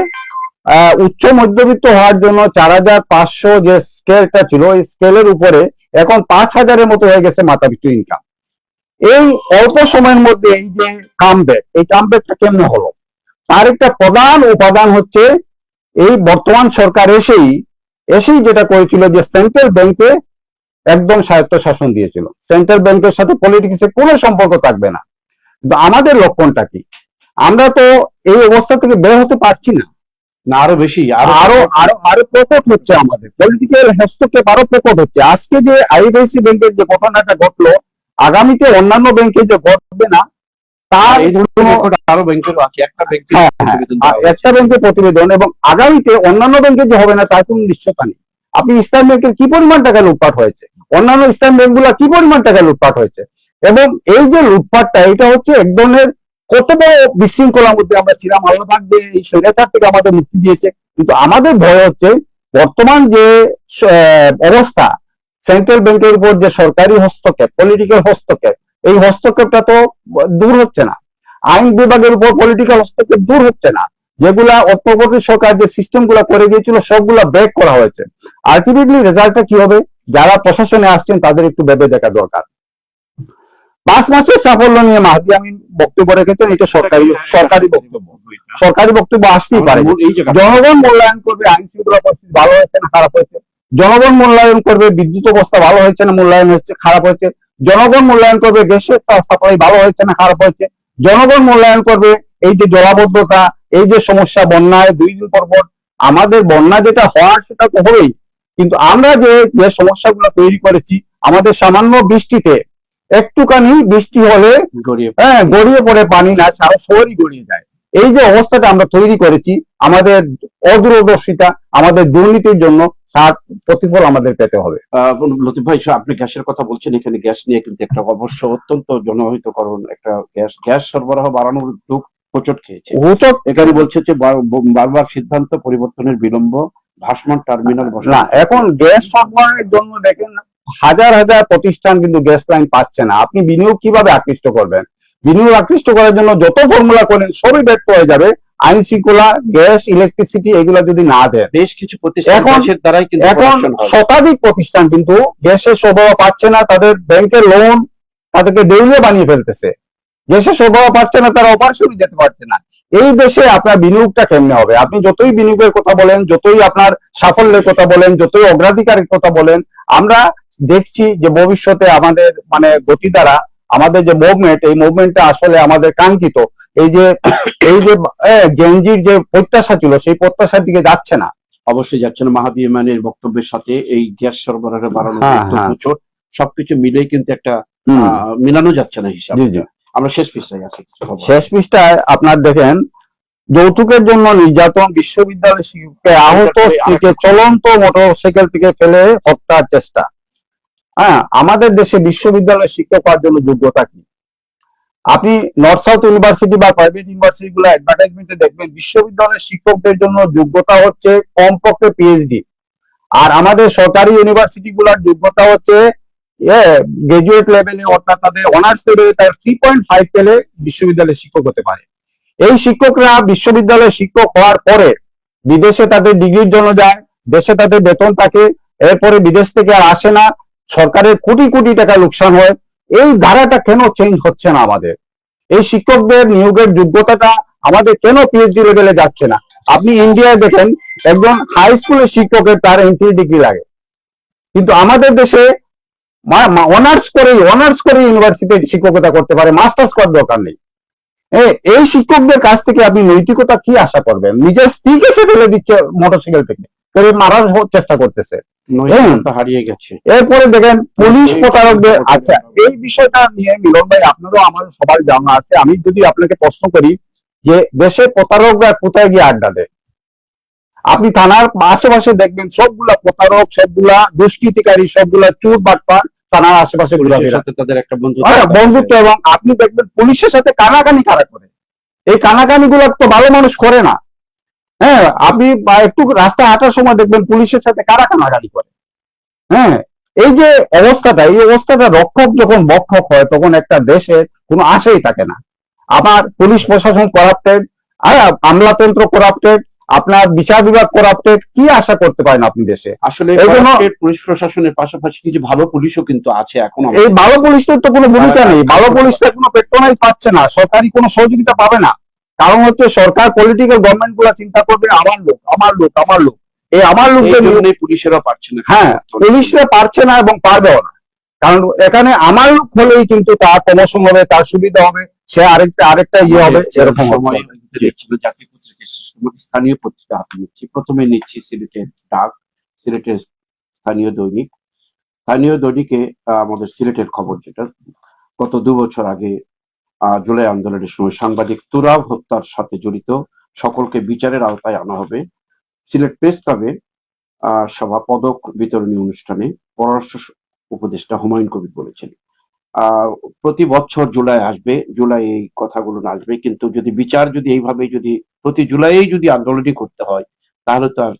উচ্চ মধ্যবিত্ত হওয়ার জন্য 4,500 যে স্কেলটা ছিল, এই স্কেলের উপরে এখন 5,000-এর মতো হয়ে গেছে মাথাপিছু ইনকাম। এই অল্প সময়ের মধ্যে এই যে কামব্যাক, এই কামব্যাকটা কেমনে হলো? তার একটা প্রধান উপাদান হচ্ছে এই বর্তমান সরকার এসেই যেটা করেছিল যে সেন্ট্রাল ব্যাংকে একদম স্বায়ত্ত শাসন দিয়েছিল। সেন্ট্রাল ব্যাংকের সাথে পলিটিক্সের কোনো সম্পর্ক থাকবে না। কিন্তু আমাদের লক্ষণটা কি? আমরা তো এই অবস্থা থেকে বের হতে পারছি না, না আরো বেশি আরো আরো আরো প্রকট হচ্ছে, আমাদের পলিটিক্যাল হস্তক্ষেপ আরো প্রকট হচ্ছে। আজকে যে আইএফআইসি ব্যাংকের যে ঘটনাটা ঘটলো, আগামীতে অন্যান্য ব্যাংকে যে ঘটবে না তার এই ধরনের রেকর্ড আরো ব্যাংকেরও আছে, একটা ব্যাংকের প্রতিবেদন দেওয়া হয়েছে। একটা ব্যাংকের প্রতিবেদন, এবং আগামীতে অন্যান্য ব্যাংকে যে হবে না তার কোনো নিশ্চয়তা নেই। আপনি ইসলাম ব্যাংকের কি পরিমাণ টাকা লুটপাট হয়েছে, অন্যান্য ইসলাম ব্যাংকগুলো কি পরিমাণ টাকা লুটপাট হয়েছে, এবং এই যে লুটপাটটা এটা হচ্ছে এক ধরনের কত বড় বিশৃঙ্খলার মধ্যে আমরা ছিলাম। আল্লাহ পাক যে এই স্বৈরাচার থেকে আমাদের মুক্তি দিয়েছে, কিন্তু আমাদের ভয় হচ্ছে বর্তমান যে অবস্থা, সেন্ট্রাল ব্যাংকের উপর যে সরকারি হস্তক্ষেপ, পলিটিক্যাল হস্তক্ষেপ, এই হস্তক্ষেপটা তো দূর হচ্ছে না। আইন বিভাগের উপর পলিটিক্যাল হস্তক্ষেপ দূর হচ্ছে না। যেগুলা অন্তর্বর্তী সরকার যে সিস্টেম গুলা করে গিয়েছিল সবগুলা ব্রেক করা হয়েছে। আলটিমেটলি রেজাল্টটা কি হবে, যারা প্রশাসনে আসছেন তাদের একটু ভেবে দেখা দরকার। 5 মাসের সাফল্য নিয়ে মাহাদি আমিন বক্তব্য রেখেছেন, এটা সরকারি বক্তব্য আসতেই পারে। জনগণ মূল্যায়ন করবে আইন শৃঙ্খলা পরিস্থিতি ভালো হয়েছে না খারাপ হয়েছে, জনগণ মূল্যায়ন করবে বিদ্যুৎ অবস্থা ভালো হয়েছে না মূল্যায়ন হচ্ছে খারাপ হয়েছে, জনগণ মূল্যায়ন করবে গ্যাসের সাপ্লাই ভালো হয়েছে না খারাপ হয়েছে, জনগণ মূল্যায়ন করবে এই যে জলাবদ্ধতা, এই যে সমস্যা, বন্যায় 2 দিন পর পর আমাদের বন্যা যেটা হওয়ার সেটা তো হবেই, কিন্তু আমরা যে সমস্যাগুলো তৈরি করেছি, আমাদের সামান্য বৃষ্টিতে, একটুখানি বৃষ্টি হলে গড়িয়ে পড়ে পানি না সারা শহরই গড়িয়ে যায়। এই যে অবস্থাটা আমরা তৈরি করেছি, আমাদের অদূরদর্শিতা, আমাদের দুর্নীতির জন্য তার প্রতিফল আমাদের পেতে হবে। লতিফ ভাই, আপনি গ্যাসের কথা বলছেন, এখানে গ্যাস নিয়ে কিন্তু একটা অবশ্য অত্যন্ত জনহিতকরণ একটা গ্যাস সরবরাহ বাড়ানোর উদ্যোগ হোঁচট খেয়েছে। এখানে বলছে যে বারবার সিদ্ধান্ত পরিবর্তনের বিলম্ব, ভাসমান টার্মিনাল না, এখন গ্যাস সরবরাহের জন্য দেখেন হাজার হাজার প্রতিষ্ঠান কিন্তু গ্যাস লাইন পাচ্ছে না। আপনি বিনিয়োগ কিভাবে আকৃষ্ট করবেন? বিনিয়োগ আকৃষ্ট করার জন্য যত ফর্মুলা করেন সবই ব্যর্থ হয়ে যাবে। আইন শৃঙ্খলা, গ্যাস, ইলেকট্রিসিটি এগুলো যদি না দেয়, বেশ কিছু প্রতিষ্ঠান এখন শতাধিক প্রতিষ্ঠান কিন্তু গ্যাসের সরবরাহ পাচ্ছে না, তাদের ব্যাংকের লোন তাদেরকে দেউলিয়া বানিয়ে ফেলতেছে। গ্যাসের সরবরাহ পাচ্ছে না, তারা অপারেশনে যেতে পারছে না। এই দেশে আপনার বিনিয়োগটা কেমনে হবে? আপনি যতই বিনিয়োগের কথা বলেন, যতই আপনার সাফল্যের কথা বলেন, যতই অগ্রাধিকারের কথা বলেন, আমরা দেখছি যে ভবিষ্যতে আমাদের গতি দ্বারা আমাদের যে মুভমেন্ট, এই মুভমেন্টটা আসলে আমাদের কাঙ্ক্ষিত এই যে গেঞ্জির যে প্রত্যাশা ছিল সেই প্রত্যাশার দিকে যাচ্ছে না। অবশ্যই যাচ্ছে না। মাহাদি আমিনের বক্তব্যের সাথে এই গ্যাস সরবরাহ বাড়ানো সবকিছু মিলেই কিন্তু একটা মিলানো যাচ্ছে না হিসাব। আমরা শেষ পৃষ্ঠায় আছি। শেষ পৃষ্ঠায় আপনার দেখেন, যৌতুকের জন্য নির্যাতন, বিশ্ববিদ্যালয় শিক্ষককে আহত স্ত্রীকে চলন্ত মোটরসাইকেল থেকে ফেলে হত্যার চেষ্টা। আমাদের দেশে বিশ্ববিদ্যালয় শিক্ষক হওয়ার জন্য যোগ্যতা কি? আপনি নর্থ সাউথ ইউনিভার্সিটি বা প্রাইভেট ইউনিভার্সিটি গুলো অ্যাডভার্টাইজমেন্টে দেখবেন বিশ্ববিদ্যালয়ের শিক্ষকদের জন্য যোগ্যতা হচ্ছে কমপক্ষে পিএইচডি, আর আমাদের সরকারি ইউনিভার্সিটি গুলোর যোগ্যতা হচ্ছে গ্রাজুয়েট লেভেলে, অর্থাৎ তাদের অনার্স লেভেলে তার 3.5 পেলে বিশ্ববিদ্যালয়ের শিক্ষক হতে পারে। এই শিক্ষকরা বিশ্ববিদ্যালয়ের শিক্ষক হওয়ার পরে বিদেশে তাদের ডিগ্রির জন্য যায়, দেশে তাদের বেতন থাকে, এরপরে বিদেশ থেকে আর আসে না, সরকারের কোটি কোটি টাকা লোকসান হয়। এই ধারাটা কেন চেঞ্জ হচ্ছে না? আমাদের এই শিক্ষকদের নিয়োগের যোগ্যতাটা আমাদের কেন পিএইচডি লেভেলে যাচ্ছে না? আপনি ইন্ডিয়ায় দেখেন, একজন হাই স্কুলের শিক্ষকের তার এমফিল ডিগ্রি লাগে, কিন্তু আমাদের দেশে অনার্স করে ইউনিভার্সিটিতে শিক্ষকতা করতে পারে, মাস্টার্স করার দরকার নেই। এই শিক্ষকদের কাছ থেকে আপনি নৈতিকতা কি আশা করবেন? নিজের স্ত্রীকে সে ফেলে দিচ্ছে মোটরসাইকেল থেকে, করে মারার চেষ্টা করতেছে, হারিয়ে গেছে। এরপরে দেখেন পুলিশ প্রতারকদের। আচ্ছা, এই বিষয়টা নিয়ে মিলন ভাই আপনারও আমার সবার জানা আছে। আমি যদি আপনাকে প্রশ্ন করি যে দেশে প্রতারকরা কোথায় গিয়ে আড্ডা দেয়, আপনি থানার আশেপাশে দেখবেন সবগুলা প্রতারক, সবগুলা দুষ্কৃতিকারী, সবগুলা চোর বাটপার থানার আশেপাশে তাদের একটা বন্ধুত্ব, এবং আপনি দেখবেন পুলিশের সাথে কানাকানি কারা করে। এই কানাকানি গুলো তো ভালো মানুষ করে না। আপনি একটু রাস্তায় হাঁটার সময় দেখবেন পুলিশের সাথে কারা কানাকানি করে। এই যে অবস্থাটা, এই অবস্থাটা রক্ষক যখন বক্ষক হয় তখন একটা দেশের কোনো আশাই থাকে না। আবার পুলিশ প্রশাসন করাপ্টেড, আমলাতন্ত্র করাপ্টেড, আপনার বিচার বিভাগ করাপ্টেড, কি আশা করতে পারেন আপনি দেশে? আসলে পুলিশ প্রশাসনের পাশাপাশি কিছু ভালো পুলিশও কিন্তু আছে এখন। এই ভালো পুলিশের তো কোনো ভূমিকা নেই, ভালো পুলিশটা কোনো পেট্রোনাইজ পাচ্ছে না, সরকারি কোনো সহযোগিতা পাবে না। কারণ হচ্ছে সরকার, পলিটিক্যাল গভর্নমেন্ট গুলা চিন্তা করবে আমার লোক আমার লোক আমার লোক, এই আমার লোকদের পুলিশেরা পারছে না। পুলিশরা পারছে না এবং পারবেও না। কারণ এখানে আমার লোক হলেই কিন্তু তার প্রমোশন হবে, তার সুবিধা হবে, সে আরেকটা ইয়ে হবে, এরকম সময় দেখছিল জাতীয় পত্রিকা শেষ করে স্থানীয় পত্রিকা হাতে নিচ্ছি। প্রথমে নিচ্ছি সিলেটের ডাক, সিলেটের স্থানীয় দৈনিক। স্থানীয় দৈনিকে আমাদের সিলেটের খবর, যেটা গত 2 বছর আগে জুলাই আন্দোলনের সময় সাংবাদিক তুরাব হত্যার সাথে জড়িত সকলকে বিচারের আওতায় আনা হবে। সিলেট প্রেস ক্লাবে সভা পদক বিতরণী অনুষ্ঠানে পররাষ্ট্র উপদেষ্টা হুমায়ুন কবির বলেছেন, প্রতি বছর জুলাই আসবে, জুলাই এই কথাগুলো আসবে, কিন্তু যদি বিচার যদি এইভাবে যদি প্রতি জুলাই যদি আন্দোলনই করতে হয়, তাহলে তো আর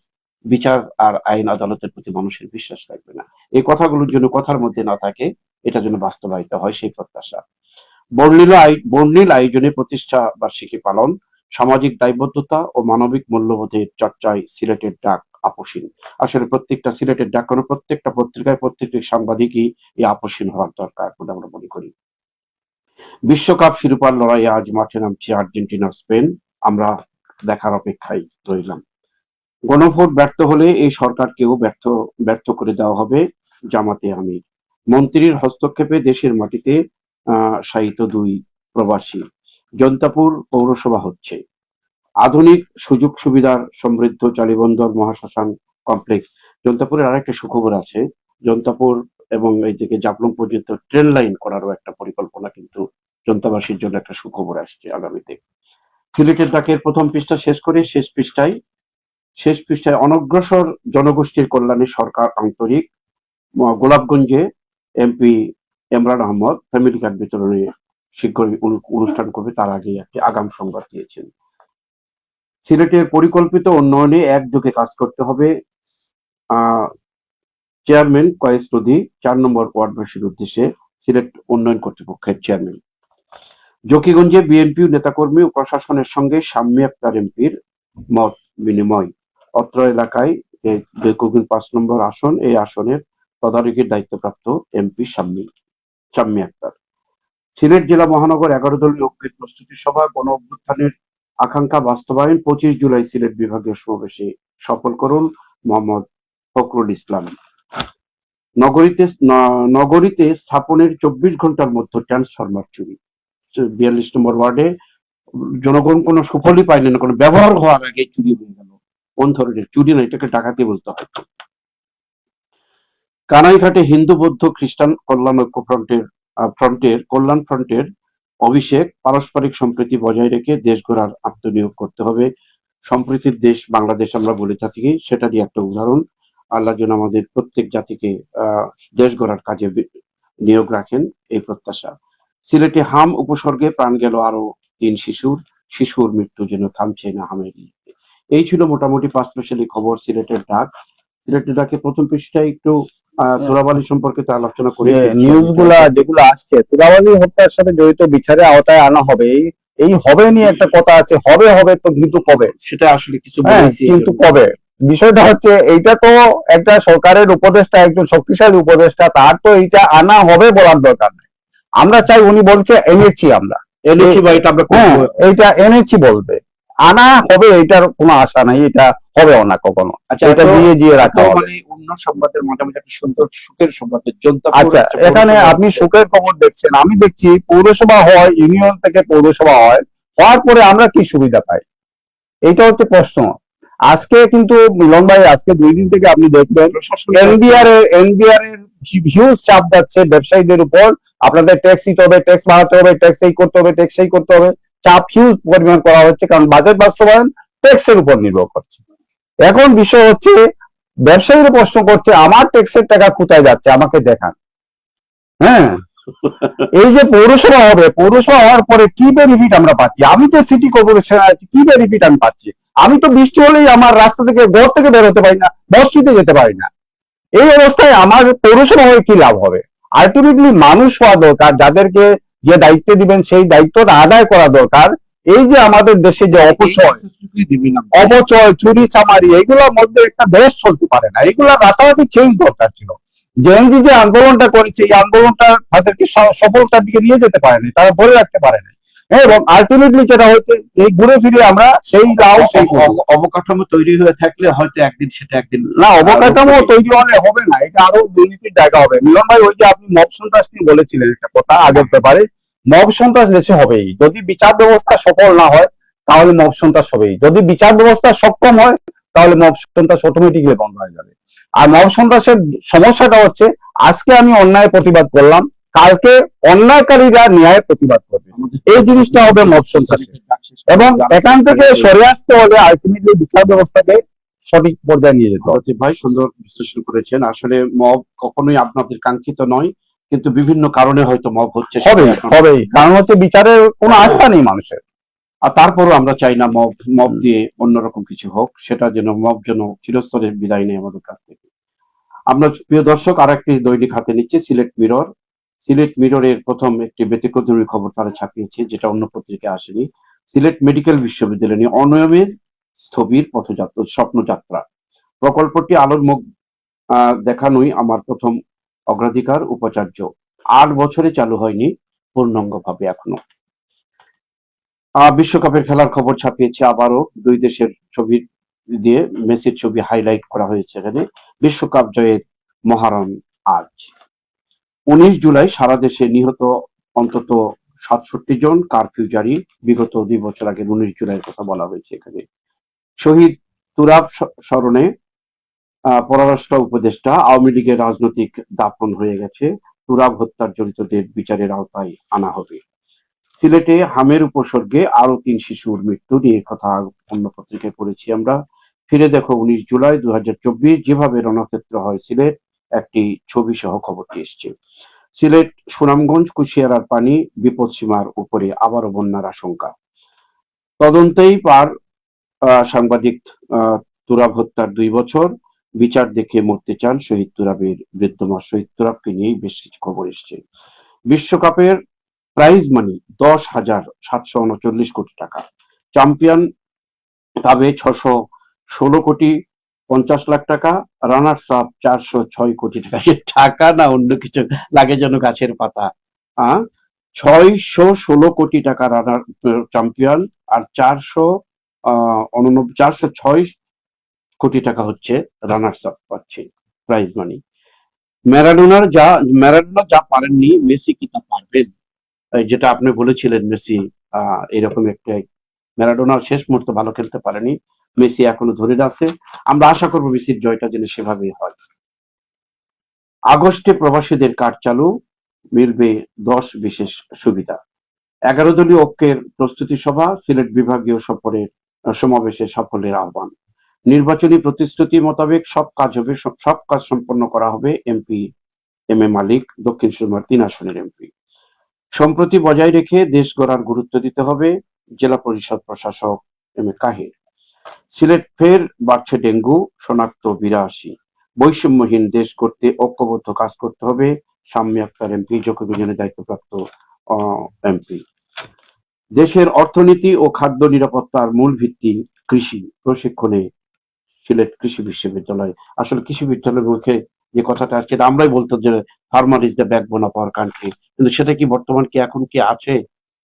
বিচার আর আইন আদালতের প্রতি মানুষের বিশ্বাস থাকবে না। এই কথাগুলোর জন্য কথার মধ্যে না থাকে, এটা যেন বাস্তবায়িত হয় সেই প্রত্যাশা। বর্ণিল আয়োজনে প্রতিষ্ঠা বার্ষিকী পালন, সামাজিক দায়বদ্ধতা ও মানবিক মূল্যবোধের চর্চায় সিলেটের ডাক আপসীন। আসলে প্রত্যেকটা সিলেটের ডাক কোনো প্রত্যেকটা পত্রিকায় প্রত্যেকটি সাংবাদিকই এই আপসীন হওয়ার দরকার বলে আমরা মনে করি। বিশ্বকাপ শিরোপার লড়াইয়ে আজ মাঠে নামছে আর্জেন্টিনা স্পেন, আমরা দেখার অপেক্ষায় রইলাম। গণভোট ব্যর্থ হলে এই সরকারকেও ব্যর্থ করে দেওয়া হবে জামাতে আমির। মন্ত্রীর হস্তক্ষেপে দেশের মাটিতে শায়িত 2 প্রবাসী। জনতাপুর পৌরসভা হচ্ছে আধুনিক সুযোগ সুবিধার সমৃদ্ধ চালিবন্দর মহাশ্মশান কমপ্লেক্স। জনতাপুরের আরেকটা সুখবর আছে, জনতাপুর এবং এইদিকে জাফলং পর্যন্ত ট্রেন লাইন করারও একটা পরিকল্পনা কিন্তু জনতাবাসীর জন্য একটা সুখবর আসছে আগামীতে। সিলেটের ডাকের প্রথম পৃষ্ঠা শেষ করে শেষ পৃষ্ঠায় অনগ্রসর জনগোষ্ঠীর কল্যাণে সরকার আন্তরিক। গোলাপগঞ্জে MP Imran Ahmad family card বিতরণে শীঘ্রই অনুষ্ঠান করবে, তার আগে একটি আগাম সংবাদ দিয়েছেন। সিলেটের পরিকল্পিত উন্নয়নে একযোগে কাজ করতে হবে, চেয়ারম্যান কয়েস নদী 4 নম্বর ওয়ার্ডবাসীর উদ্দেশ্যে সিলেট উন্নয়ন কর্তৃপক্ষের চেয়ারম্যান। জকিগঞ্জে বিএনপি নেতাকর্মী ও প্রশাসনের সঙ্গে শাম্মী আক্তার এমপির মত বিনিময়। অত্র এলাকায় 5 নম্বর আসন, এই আসনের তদারকির দায়িত্বপ্রাপ্ত এমপি শাম্মী আক্তার। সিলেট জেলা মহানগর 11 দলীয় ঐক্যের প্রস্তুতি সভা, গণ অভ্যুত্থানের আকাঙ্ক্ষা বাস্তবায়ন 25 জুলাই সিলেট বিভাগীয় সমাবেশে সফল করুন মোহাম্মদ ফখরুল ইসলাম। নগরীতে স্থাপনের 24 ঘন্টার মধ্যে ট্রান্সফরমার চুরি। 42 নম্বর ওয়ার্ডে জনগণ কোনো সুফলই পায়নি না, কোনো ব্যবহার হওয়ার আগে চুরি হয়ে গেল। কোন ধরনের চুরি না, এটাকে ডাকাতি বলতে হয়। কানাইঘাটে হিন্দু বৌদ্ধ খ্রিস্টান কল্যাণ ঐক্য কল্যাণ ফ্রন্টের অভিষেক। পারস্পরিক সম্প্রীতি বজায় রেখে দেশ গড়ার আত্মনিয়োগ করতে হবে। সম্প্রীতির দেশ বাংলাদেশ আমরা বলে থাকি, সেটারই একটা উদাহরণ। আল্লাহ যেন আমাদের প্রত্যেক জাতিকে দেশ গড়ার কাজে নিয়োগ রাখেন, এই প্রত্যাশা। সিলেটে হাম উপসর্গে প্রাণ গেল আরো 3 শিশুর মৃত্যু যেন থামছে না হামের। এই ছিল মোটামুটি 5 স্পেশালি খবর সিলেটের ডাকে। প্রথম পৃষ্ঠায় একটু তুরাবালি সম্পর্কে আলোচনা করে নিউজগুলা যেগুলো আসছে, তুরাবালি হত্যার সাথে জড়িত বিচারের আওতায় আনা হবে, এই হবে নিয়ে একটা কথা আছে, হবে তো কিন্তু কবে, সেটা আসলে কিছু কিন্তু কবে। বিষয়টা হচ্ছে এইটা তো একটা সরকারের উপদেষ্টা, একজন শক্তিশালী উপদেষ্টা, তার তো এইটা আনা হবে বলার দরকার নেই। আমরা চাই উনি বলছে এনেছি, আমরা এইটা এনেছি বলবে, আনা হবে এটার কোনো আশা নাই, এটা হবে না কখনো। আচ্ছা, এটা দিয়ে রাখা হবে। অন্য সংবাদের মোটামুটি একটা সুন্দর সুখের সংবাদ। আচ্ছা, এখানে আপনি সুখের খবর দেখছেন, আমি দেখছি পৌরসভা হয়, ইউনিয়ন থেকে পৌরসভা হওয়ার পরে আমরা কি সুবিধা পাই, এইটা হচ্ছে প্রশ্ন। আজকে কিন্তু মিলন ভাই, আজকে 2 দিন থেকে আপনি দেখবেন এনবিআর এর হিউজ চাপ যাচ্ছে ব্যবসায়ীদের উপর। আপনাদের ট্যাক্স দিতে হবে, ট্যাক্স বাড়াতে হবে, ট্যাক্স এই করতে হবে, ট্যাক্স এই করতে হবে, চাপ হিউজ পরিমাণ করা হচ্ছে, কারণ বাজেট বাস্তবায়ন ট্যাক্সের উপর নির্ভর করছে। এখন বিষয় হচ্ছে ব্যবসায়ীরা প্রশ্ন করছে আমার ট্যাক্সের টাকা কোথায় যাচ্ছে, আমাকে দেখান। হ্যাঁ, এই যে পৌরসভা হবে, পৌরসভা হওয়ার পরে কি বেনিফিট আমরা পাচ্ছি? আমি তো সিটি কর্পোরেশন আছি, কি বেনিফিট আমি পাচ্ছি? আমি তো বৃষ্টি হলেই আমার রাস্তা থেকে, ঘর থেকে বের হতে পারি না, মসজিদে যেতে পারি না। এই অবস্থায় আমার পৌরসভা হয়ে কি লাভ হবে? আলটিমেটলি মানুষ হওয়া দরকার, যাদেরকে যে দায়িত্ব দিবেন সেই দায়িত্বটা আদায় করা দরকার। এই যে আমাদের দেশে যে অপচয়, চুরি চামারি, এগুলোর মধ্যে একটা দেশ চলতে পারে না। এগুলা রাতারাতি চেঞ্জ দরকার ছিল। জেএনজি যে আন্দোলনটা করেছে, এই আন্দোলনটা তাদেরকে সফলতার দিকে নিয়ে যেতে পারেনি, তারা ধরে রাখতে পারেনি। এবং আলটিমেটলি যেটা হচ্ছে এই ঘুরে ফিরে আমরা সেই লাউ সেই কদু। অবকাঠামো তৈরি হয়ে থাকলে হয়তো একদিন সেটা একদিন না, অবকাঠামো তৈরি হলে হবে না, এটা আরো দুর্নীতির জায়গা হবে। মিলন ভাই, ওই যে আপনি মব সন্ত্রাস নিয়ে বলেছিলেন একটা কথা আগের ব্যাপারে, মব সন্ত্রাস দেশে হবেই যদি বিচার ব্যবস্থা সফল না হয়, তাহলে মব সন্ত্রাস হবেই। যদি বিচার ব্যবস্থা সক্ষম হয়, তাহলে মব সন্ত্রাস অটোমেটিক্যালি বন্ধ হয়ে যাবে। আর মব সন্ত্রাসের সমস্যাটা হচ্ছে, আজকে আমি অন্যায় প্রতিবাদ করলাম, কালকে অন্যায়কারীরা ন্যায় প্রতিবাদ করবে, এই জিনিসটা হবে মব সন্ত্রাস। এবং এখান থেকে সরে আসতে হলে আলটিমেটলি বিচার ব্যবস্থাকে সঠিক পর্যায়ে নিয়ে যেতে হবে। ভাই সুন্দর বিশ্লেষণ করেছেন। আসলে মব কখনোই আপনাদের কাঙ্ক্ষিত নয়, কিন্তু বিভিন্ন কারণে হয়তো মব হচ্ছে, হবেই, কারণ হচ্ছে বিচারের কোনো আস্থা নেই মানুষের। আর তারপরও আমরা চাই না মব দিয়ে অন্যরকম কিছু হোক, সেটা যেন মব যেন চিরস্তরের বিদায় নেই আমাদের কাছ থেকে। আমরা প্রিয় দর্শক আর একটি দৈনিক হাতে নিচ্ছি, সিলেট মিরর। সিলেট মিররের প্রথম একটি ব্যতিক্রমী খবর তারা ছাপিয়েছে, যেটা অন্য পত্রিকায় আসেনি। সিলেট মেডিকেল বিশ্ববিদ্যালয় নিয়ে অনিয়মের স্থবির পথযাত্রা স্বপ্নযাত্রা। প্রকল্পটি আলোর মুখ দেখানোই আমার প্রথম অগ্রাধিকার, উপাচার্য। 8 বছরে চালু হয়নি পূর্ণাঙ্গভাবে এখনো। বিশ্বকাপের খেলার খবর ছাপিয়েছে আবারও, দুই দেশের ছবি দিয়ে মেসির ছবি হাইলাইট করা হয়েছে এখানে। বিশ্বকাপ জয়ের মহারণ আজ। 19 জুলাই সারা দেশে নিহত অন্তত 67 জন, কারফিউ জারি। বিগত 2 বছর আগে 19 জুলাইয়ের কথা বলা হয়েছে এখানে। শহীদ তুরাব স্মরণে পররাষ্ট্র উপদেষ্টা, আওয়ামী লীগের রাজনৈতিক দাফন হয়ে গেছে, তুরাব হত্যার জড়িতদের বিচারের আওতায় আনা হবে। সিলেটে হামের উপসর্গে আরো 3 শিশুর মৃত্যু নিয়ে কথা অন্য পত্রিকায় পড়েছি আমরা। ফিরে দেখো 19 জুলাই 2024, যেভাবে রণক্ষেত্র হয় সিলেট, একটি ছবি সহ খবরটি এসছে। সিলেট সুনামগঞ্জ কুশিয়ারার পানি বিপদসীমার উপরে, আবারও বন্যার আশঙ্কা। তদন্তেই পার সাংবাদিক তুরাব হত্যার 2 বছর, বিচার দেখে মরতে চান শহীদ তুরাবের বৃদ্ধ মা। শহীদ তুরাবকে নিয়েই বেশ কিছু খবর এসছে। বিশ্বকাপের প্রাইজ মানি 10,739 কোটি টাকা। চ্যাম্পিয়ন পাবে 616 কোটি 50 লাখ টাকা। রানার্স আপ 406 কোটি টাকা। টাকা না অন্য কিছু লাগে যেন গাছের পাতা। 616 কোটি টাকা রানার চ্যাম্পিয়ন, আর 406 কোটি টাকা হচ্ছে রানার্স আপ পাচ্ছে প্রাইজ মানি। ম্যারাডোনা যা পারেননি, মেসি কি তা পারবেন? যেটা আপনি বলেছিলেন, মেসি এরকম একটা, ম্যারাডোনা শেষ মুহূর্তে ভালো খেলতে পারেনি, মেসি এখনো ধরে আছে। আমরা আশা করবো মেসির জয়টা যেন সেভাবেই হয়। আগস্টে প্রবাসীদের কার্ড চালু, মিলবে 10 বিশেষ সুবিধা। 11 দলীয় ঐক্যের প্রস্তুতি সভা, সিলেট বিভাগীয় সমাবেশে সাফল্যের আহ্বান। নির্বাচনী প্রতিশ্রুতি মোতাবেক সব কাজ সম্পন্ন করা হবে। এমপি এম এ মালিক দক্ষিণ সুরমার 3 আসনের এমপি। সম্প্রতি বজায় রেখে দেশ গড়ার গুরুত্ব দিতে হবে, জেলা পরিষদ প্রশাসক এম এ কাহির। সিলেট ফের বাড়ছে ডেঙ্গু, শনাক্ত 82। বৈষম্যহীন দেশ করতে ঐক্যবদ্ধ কাজ করতে হবে, শাম্মী আক্তার এমপি, যোগ্যজনের দায়িত্বপ্রাপ্ত এমপি। দেশের অর্থনীতি ও খাদ্য নিরাপত্তার মূল ভিত্তি কৃষি, প্রশিক্ষণে সিলেট কৃষি বিশ্ববিদ্যালয়। আসলে কৃষি বিশ্ববিদ্যালয়ের মুখে যে কথাটা আসছে, আমরাই বলতো যে farmer is the backbone of our country, কিন্তু সেটা কি বর্তমান কি এখন কি আছে?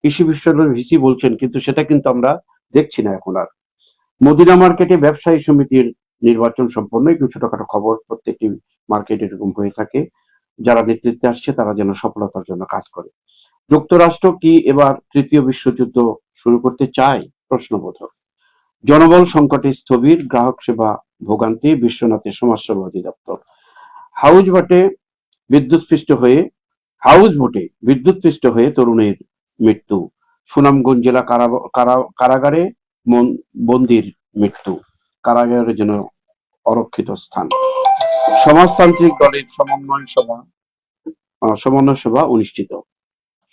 কৃষি বিশ্ববিদ্যালয়ের ভিসি বলছেন, কিন্তু সেটা কিন্তু আমরা দেখছি না এখন আর। মদিনা মার্কেটে ব্যবসায়ী সমিতির নির্বাচন সম্পন্ন, একটু ছোটখাটো খবর, প্রত্যেকটি মার্কেট এরকম হয়ে থাকে। যারা নেতৃত্বে আসছে তারা যেন সফলতার জন্য কাজ করে। যুক্তরাষ্ট্র কি এবার 3য় বিশ্বযুদ্ধ শুরু করতে চায়? প্রশ্নবোধক। জনবল সংকটে স্থবির গ্রাহক সেবা ভোগান্তি, বিশ্বনাথের সমাজসেবা অধিদপ্তর। হাউস ভোটে বিদ্যুৎস্পৃষ্ট হয়ে তরুণের মৃত্যু। সুনামগঞ্জ জেলা কারাগারে বন্দির মৃত্যু, কারাগারের জন্য অরক্ষিত স্থান। সমাজতান্ত্রিক দলের সমন্বয় সভা অনুষ্ঠিত।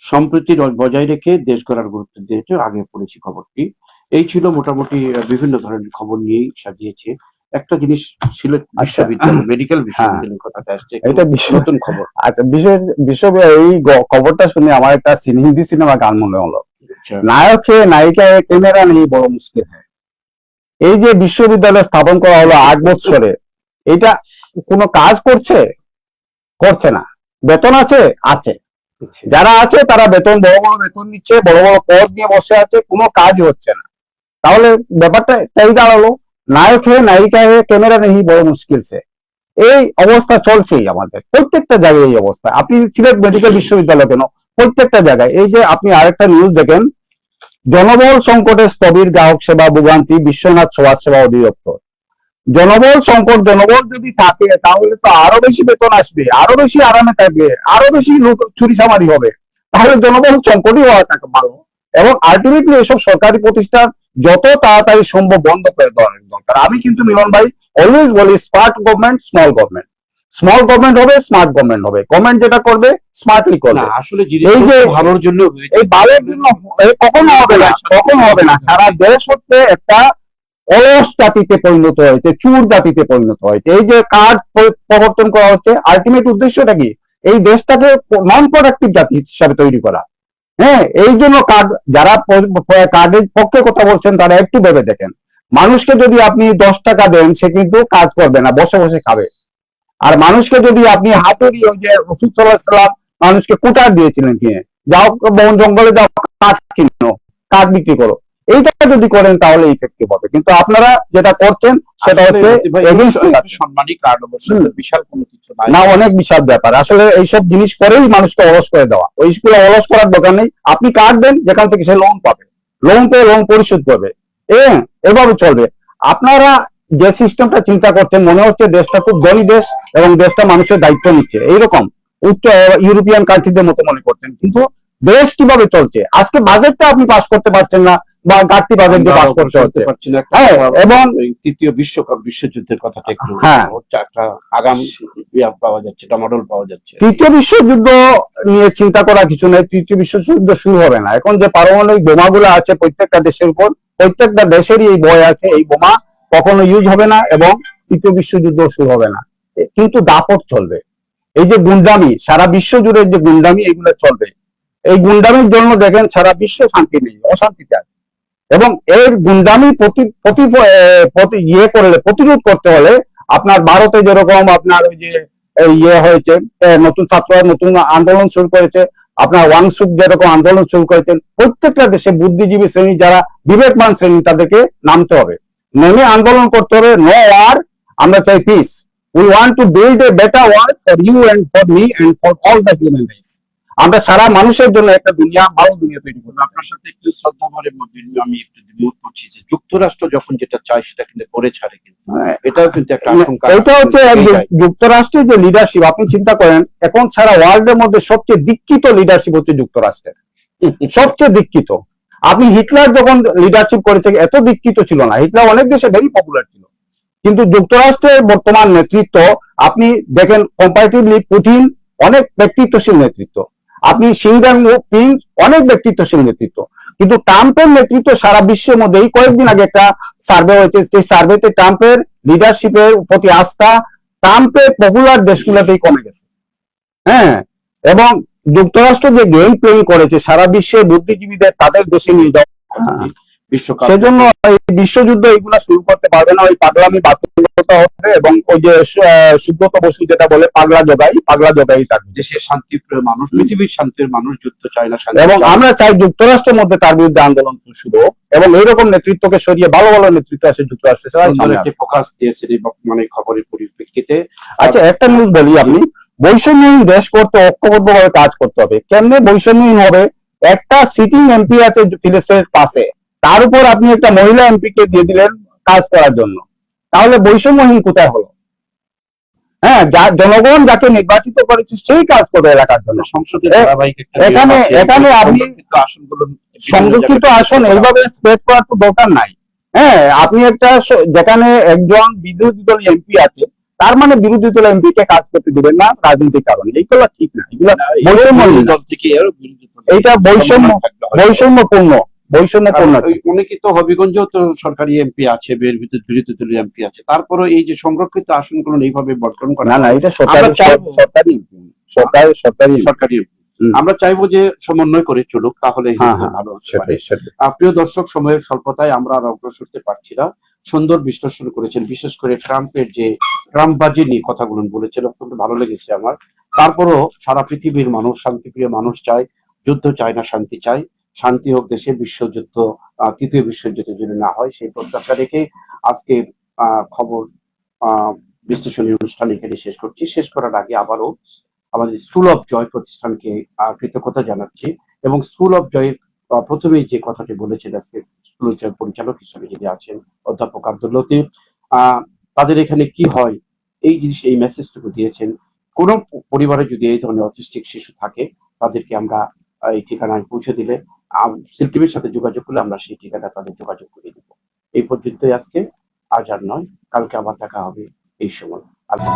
সম্প্রীতি বজায় রেখে দেশ গড়ার গুরুত্ব দিয়েছে, আগে পড়েছি খবরটি। এই ছিল মোটামুটি বিভিন্ন ধরনের খবর নিয়েই সাজিয়েছে। একটা জিনিস, সিলেট বিশ্ববিদ্যালয় মেডিকেল বিশ্ববিদ্যালয়ের কথাটা আসছে, এটা নতুন খবর। আচ্ছা, এই খবরটা শুনে আমার একটা হিন্দি সিনেমা গান মনে হলো, নায়ক হে নায়িকা ক্যামেরা নেই বড় মুশকিল হয়। এই যে বিশ্ববিদ্যালয় স্থাপন করা হলো 8 বছরে, এটা কোনো কাজ করছে না। বেতন আছে, যারা আছে তারা বেতন বড় বড় বেতন নিচ্ছে, বড় বড় পদ নিয়ে বসে আছে, কোনো কাজ হচ্ছে না। তাহলে ব্যাপারটা তাই দাঁড়ালো, নায়ক হে নায়িকা হে ক্যামেরা নেই বড় মুশকিল সে। এই অবস্থা চলছেই আমাদের প্রত্যেকটা জায়গায় এই অবস্থা। আপনি সিলেট মেডিকেল বিশ্ববিদ্যালয় কেন, প্রত্যেকটা জায়গায় এই যে আপনি আরেকটা নিউজ দেখেন, জনবল সংকটে স্থবির গ্রাহক সেবা ভোগান্তি বিশ্বনাথ সমাজ সেবা অধিদপ্তর। জনবল সংকট, জনবল যদি থাকে তাহলে তো আরো বেশি বেতন আসবে, আরো বেশি আরামে থাকবে, আরো বেশি লোক চুরি চামারি হবে, তাহলে জনবল সংকটই হওয়া থাকে ভালো। এবং আলটিমেটলি এসব সরকারি প্রতিষ্ঠান যত তাড়াতাড়ি সম্ভব বন্ধ করে দেওয়ার দরকার। আমি কিন্তু মিলন ভাই অলওয়েজ বলি, smart government small government, small government হবে স্মার্ট গভর্নমেন্ট হবে, গভর্নমেন্ট যেটা করবে স্মার্টলি করবে। আসলে এই যে ভালোর জন্য এই ভালোর জন্য কখনো হবে না, কখনো হবে না। সারা দেশ হচ্ছে একটা অলস জাতিতে পরিণত হয়েছে, চুর জাতিতে পরিণত হয়েছে। এই যে কার্ড প্রবর্তন করা হচ্ছে, আলটিমেট উদ্দেশ্যটা কি? এই দেশটাকে নন প্রোডাক্টিভ জাতি হিসাবে তৈরি করা। হ্যাঁ, এই জন্য কার্ড, যারা কার্ডের পক্ষে কথা বলছেন তারা একটু ভেবে দেখেন, মানুষকে যদি আপনি 10 টাকা দেন সে কিন্তু কাজ করবে না, বসে বসে খাবে। আর মানুষকে যদি আপনি হাতুড়ি, ওই যে রসুল সাল্লাল্লাহু আলাইহি ওয়াসাল্লাম মানুষকে কুটার দিয়েছিলেন, কিনে যাও বন জঙ্গলে যাও কাঠ কিনো, কাঠ বিক্রি করো, এইটা যদি করেন তাহলে ইফেক্টিভ হবে। কিন্তু আপনারা যেটা করছেন সেটা হচ্ছে সম্মানিক কার্ড, বিশাল কোনো কিছু না, অনেক বিশাল ব্যাপার। আসলে এইসব জিনিস করেই মানুষকে অলস করে দেওয়া, ওই স্কুলে অলস করার দরকার নেই। আপনি কার্ড দেন যেখান থেকে সে লোন পাবে, লোন পেয়ে লোন পরিশোধ করবে, এভাবে চলবে। আপনারা যে সিস্টেমটা চিন্তা করছেন, মনে হচ্ছে দেশটা খুব ধনী দেশ এবং দেশটা মানুষের দায়িত্ব নিচ্ছে, এইরকম উচ্চ ইউরোপিয়ান কান্ট্রিদের মতো মনে করছেন। কিন্তু দেশ কিভাবে চলছে, আজকে বাজেটটা আপনি পাস করতে পারছেন না, বা ঘাটতি বাজেট দিয়ে পাস করতে হচ্ছে। এবং তৃতীয় বিশ্বযুদ্ধের কথাটা একটু একটা আগাম পাওয়া যাচ্ছে, টমাটল পাওয়া যাচ্ছে। তৃতীয় বিশ্বযুদ্ধ নিয়ে চিন্তা করার কিছু নেই, তৃতীয় বিশ্বযুদ্ধ শুরু হবে না। এখন যে পারমাণবিক বোমাগুলো আছে প্রত্যেকটা দেশের উপর, প্রত্যেকটা দেশেরই এই ভয় আছে, এই বোমা কখনো ইউজ হবে না এবং তৃতীয় বিশ্বযুদ্ধ শুরু হবে না। কিন্তু দাপট চলবে, এই যে গুন্ডামি, সারা বিশ্ব জুড়ে যে গুন্ডামি, এগুলো চলবে। এই গুন্ডামির জন্য দেখেন সারা বিশ্বে শান্তি নেই, অশান্তিতে আছে। এবং এর গুন্ডামি প্রতিরোধ করতে হলে আপনার ভারতে যেরকম আপনার ওই যে হয়েছে, নতুন ছাত্ররা নতুন আন্দোলন শুরু করেছে, আপনার ওয়াংসুক যেরকম আন্দোলন শুরু করেছেন, প্রত্যেকটা দেশে বুদ্ধিজীবী শ্রেণী, যারা বিবেকবান শ্রেণী, তাদেরকে নামতে হবে, নেমে আন্দোলন করতে হবে। নো ওয়ার, আমরা চাই peace. We want to build a better world for you and for me and for all the human race. আমরা সারা মানুষের জন্য একটা দুনিয়া, ভালো দুনিয়া তৈরি করবো। আপনার সাথে একটু শ্রদ্ধা ভরে আমি একটু মত করছি যে যুক্তরাষ্ট্র যখন যেটা চায় সেটা কিন্তু করে ছাড়ে, কিন্তু এটাও কিন্তু একটা আশঙ্কা। এটা হচ্ছে যুক্তরাষ্ট্রের যে লিডারশিপ, আপনি চিন্তা করেন এখন সারা ওয়ার্ল্ডের মধ্যে সবচেয়ে দীক্ষিত লিডারশিপ হচ্ছে যুক্তরাষ্ট্রের, সবচেয়ে দীক্ষিত। আপনি হিটলার যখন লিডারশিপ করেছে এত দীক্ষিত ছিল না, হিটলার অনেক দেশে ভেরি পপুলার ছিল, কিন্তু যুক্তরাষ্ট্রের বর্তমান নেতৃত্ব আপনি দেখেন কম্পারেটিভলি পুতিন অনেক ব্যক্তিত্বশীল নেতৃত্ব, আপনি সিংডাং পিং অনেক ব্যক্তিত্বশীল নেতৃত্ব। কিন্তু ট্রাম্পের নেতৃত্ব সারা বিশ্বের মধ্যে, এই কয়েকদিন আগে একটা সার্ভে হয়েছে, সেই সার্ভেতে ট্রাম্পের লিডারশিপের প্রতি আস্থা ট্রাম্পের পপুলার দেশগুলোতেই কমে গেছে। হ্যাঁ, এবং যুক্তরাষ্ট্র যে গেম প্লেইং করেছে সারা বিশ্বের বুদ্ধিজীবীদের তাদের দেশে নিয়ে যাওয়া, সেজন্য এই বিশ্বযুদ্ধ এগুলা শুরু করতে পারবে না। ওই পাগলামি বাতিল করতে হবে এবং ওই যে সুব্রত বসু যেটা বলে পাগলা জগাই থাকবে। দেশের শান্তিপ্রিয় মানুষ, পৃথিবীর শান্তির মানুষ যুদ্ধ চায় না, এবং আমরা চাই যুক্তরাষ্ট্রের মধ্যে তার বিরুদ্ধে আন্দোলন শুরু হোক এবং এইরকম নেতৃত্বকে সরিয়ে ভালো ভালো নেতৃত্ব আসে যুক্তরাষ্ট্রে। ফোকাস দিয়েছে বর্তমানে খবরের পরিপ্রেক্ষিতে। আচ্ছা, একটা নিউজ বলি, আপনি বৈষম্যহীন দেশ করতে ঐক্যবদ্ধভাবে কাজ করতে হবে। কেমনে বৈষম্যহীন হবে? একটা সিটিং এমপি আছে ফিলেসের পাশে, তার উপর আপনি একটা মহিলা এমপি কে দিয়ে দিলেন কাজ করার জন্য, তাহলে বৈষম্যহীন কোথায় হলো? হ্যাঁ, জনগণ যাকে নির্বাচিত করেছে সেই কাজ করবে এলাকার জন্য। এখানে আপনি সংরক্ষিত আসন এইভাবে স্প্রেড করার তো দরকার নাই। হ্যাঁ, আপনি একটা যেখানে একজন বিরোধী দল এমপি আছে, তার মানে বিরোধী দল এমপি কে কাজ করতে দিবেন না রাজনৈতিক কারণে, এইগুলো ঠিক না, এগুলো এইটা বৈষম্যপূর্ণ। অনেকে তো হবিগঞ্জ তো সরকারি এমপি আছে, এর ভিতরে বিরোধী দলীয় এমপি আছে, তারপরে এই যে সংরক্ষিত আসনগুলো এইভাবে বর্তন করা, না এটা সরকারি। আমরা চাইবো যে সমন্বয় করে চলুক, তাহলে ভালো হতে পারে। প্রিয় দর্শক, সময়ের স্বল্পতায় আমরা আর অগ্রসর হতে পারছি না। সুন্দর বিশ্লেষণ করেছেন, বিশেষ করে ট্রাম্পের যে ট্রাম্পবাজি নিয়ে কথাগুলো বলেছেন, অত্যন্ত ভালো লেগেছে আমার। তারপরও সারা পৃথিবীর মানুষ শান্তিপ্রিয় মানুষ চায়, যুদ্ধ চায় না, শান্তি চায়। শান্তি হোক দেশে, বিশ্বযুদ্ধ তৃতীয় বিশ্বযুদ্ধ যদি না হয়, সেই প্রত্যাশা রেখে আজকে খবর বিশ্লেষণী অনুষ্ঠান এখানে শেষ করছি। শেষ করার আগে আবারও আমাদের স্কুল অফ জয় প্রতিষ্ঠানকে কৃতজ্ঞতা জানাচ্ছি, এবং স্কুল অফ জয়ের প্রথমেই যে কথাটি বলেছেন আজকে স্কুল অফ জয়ের পরিচালক হিসেবে যিনি আছেন অধ্যাপক আব্দুল লতিফ, তাদের এখানে কি হয় এই জিনিস, এই মেসেজটুকু দিয়েছেন। কোন পরিবারে যদি এই ধরনের অটিস্টিক শিশু থাকে, তাদেরকে আমরা এই ঠিকানায় পৌঁছে দিলে, সিল টিভির সাথে যোগাযোগ করলে আমরা সেই ঠিকানা তাদের যোগাযোগ করে দিব। এই পর্যন্তই আজকে, আজ আর নয়, কালকে আবার দেখা হবে এই সময়। আল্লাহ।